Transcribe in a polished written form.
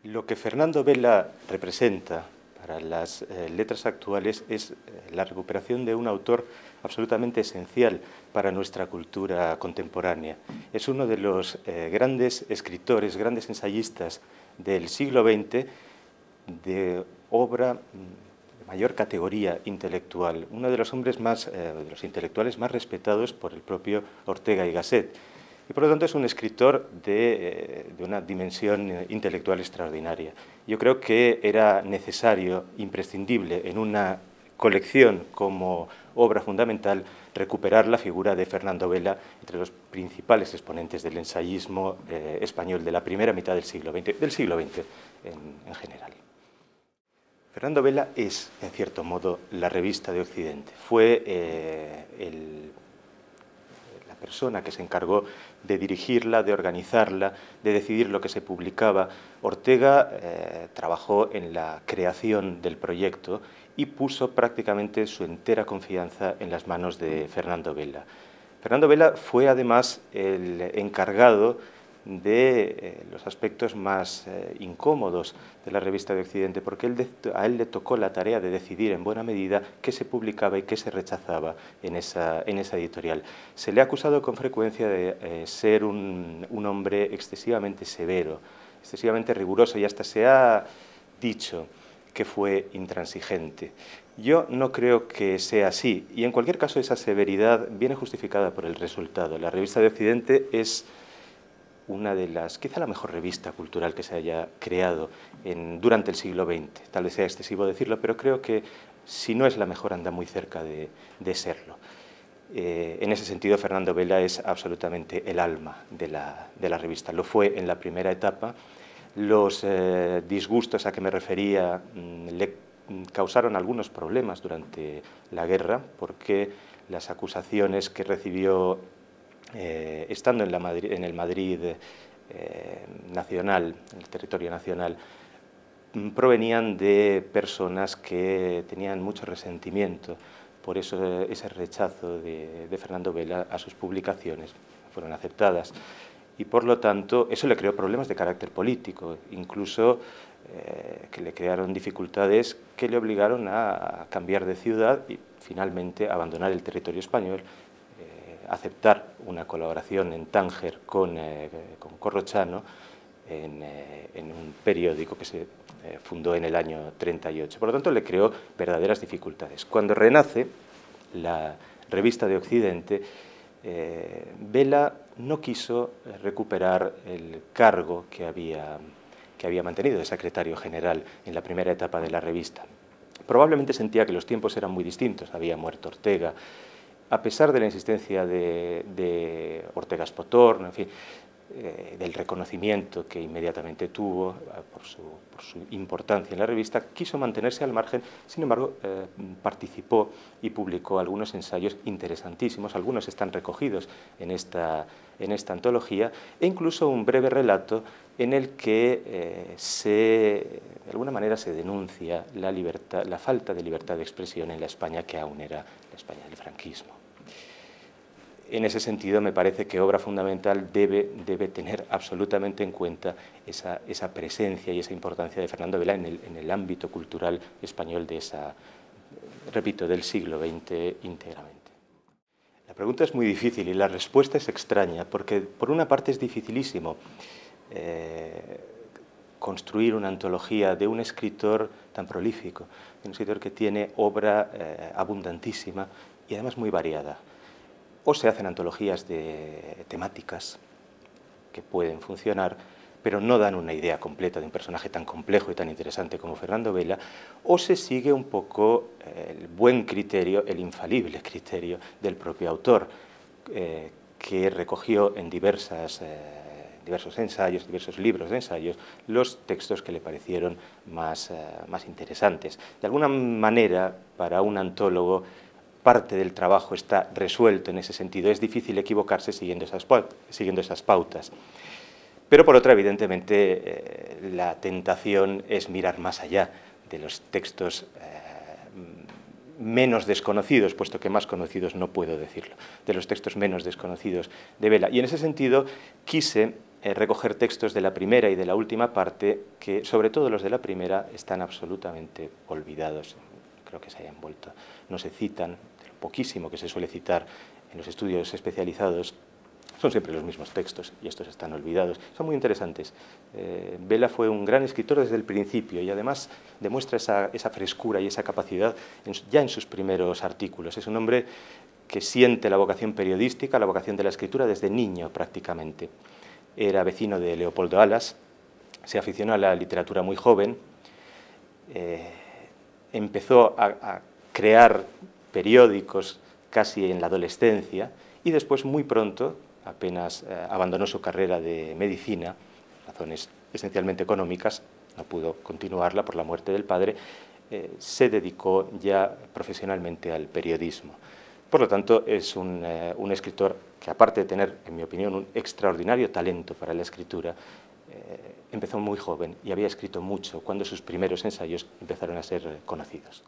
Lo que Fernando Vela representa para las letras actuales es la recuperación de un autor absolutamente esencial para nuestra cultura contemporánea. Es uno de los grandes escritores, grandes ensayistas del siglo XX de obra de mayor categoría intelectual, uno de los hombres de los intelectuales más respetados por el propio Ortega y Gasset. Y por lo tanto es un escritor de una dimensión intelectual extraordinaria. Yo creo que era necesario, imprescindible, en una colección como obra fundamental, recuperar la figura de Fernando Vela entre los principales exponentes del ensayismo español de la primera mitad del siglo XX en general. Fernando Vela es, en cierto modo, la revista de Occidente. Fue la persona que se encargó de dirigirla, de organizarla, de decidir lo que se publicaba. Ortega trabajó en la creación del proyecto y puso prácticamente su entera confianza en las manos de Fernando Vela. Fernando Vela fue además el encargado de los aspectos más incómodos de la revista de Occidente, porque a él le tocó la tarea de decidir en buena medida qué se publicaba y qué se rechazaba en esa editorial. Se le ha acusado con frecuencia de ser un hombre excesivamente severo, excesivamente riguroso, y hasta se ha dicho que fue intransigente. Yo no creo que sea así, y en cualquier caso esa severidad viene justificada por el resultado. La revista de Occidente es una de las, quizá la mejor revista cultural que se haya creado durante el siglo XX. Tal vez sea excesivo decirlo, pero creo que si no es la mejor anda muy cerca de serlo. En ese sentido, Fernando Vela es absolutamente el alma de la revista. Lo fue en la primera etapa. Los disgustos a que me refería le causaron algunos problemas durante la guerra, porque las acusaciones que recibió estando en el Madrid nacional, en el territorio nacional, provenían de personas que tenían mucho resentimiento por eso, ese rechazo de Fernando Vela a sus publicaciones. Fueron aceptadas y por lo tanto eso le creó problemas de carácter político, incluso que le crearon dificultades que le obligaron a cambiar de ciudad y finalmente abandonar el territorio español, aceptar una colaboración en Tánger con Corrochano en un periódico que se fundó en el año 38. Por lo tanto, le creó verdaderas dificultades. Cuando renace la revista de Occidente, Vela no quiso recuperar el cargo que había mantenido de secretario general en la primera etapa de la revista. Probablemente sentía que los tiempos eran muy distintos. Había muerto Ortega. A pesar de la insistencia de Ortega Spotorno, en fin, del reconocimiento que inmediatamente tuvo por su importancia en la revista, quiso mantenerse al margen. Sin embargo, participó y publicó algunos ensayos interesantísimos, algunos están recogidos en esta antología, e incluso un breve relato en el que de alguna manera se denuncia la falta de libertad de expresión en la España que aún era la España del franquismo. En ese sentido, me parece que Obra Fundamental debe tener absolutamente en cuenta esa presencia y esa importancia de Fernando Vela en el ámbito cultural español repito, del siglo XX íntegramente. La pregunta es muy difícil y la respuesta es extraña, porque por una parte es dificilísimo construir una antología de un escritor tan prolífico, de un escritor que tiene obra abundantísima y además muy variada. O se hacen antologías de temáticas que pueden funcionar, pero no dan una idea completa de un personaje tan complejo y tan interesante como Fernando Vela, o se sigue un poco el buen criterio, el infalible criterio del propio autor, que recogió en diversos ensayos, diversos libros de ensayos, los textos que le parecieron más interesantes. De alguna manera, para un antólogo, parte del trabajo está resuelto en ese sentido. Es difícil equivocarse siguiendo esas pautas. Pero por otra, evidentemente, la tentación es mirar más allá de los textos menos desconocidos, puesto que más conocidos no puedo decirlo, de los textos menos desconocidos de Vela. Y en ese sentido quise recoger textos de la primera y de la última parte que, sobre todo los de la primera, están absolutamente olvidados. Creo que se hayan vuelto. No se citan, de lo poquísimo que se suele citar en los estudios especializados, son siempre los mismos textos y estos están olvidados. Son muy interesantes. Vela fue un gran escritor desde el principio y además demuestra esa frescura y esa capacidad ya en sus primeros artículos. Es un hombre que siente la vocación periodística, la vocación de la escritura desde niño prácticamente. Era vecino de Leopoldo Alas, se aficionó a la literatura muy joven, empezó a crear periódicos casi en la adolescencia y después muy pronto, apenas abandonó su carrera de medicina, razones esencialmente económicas, no pudo continuarla por la muerte del padre, se dedicó ya profesionalmente al periodismo. Por lo tanto, es un escritor que, aparte de tener, en mi opinión, un extraordinario talento para la escritura, empezó muy joven y había escrito mucho cuando sus primeros ensayos empezaron a ser conocidos.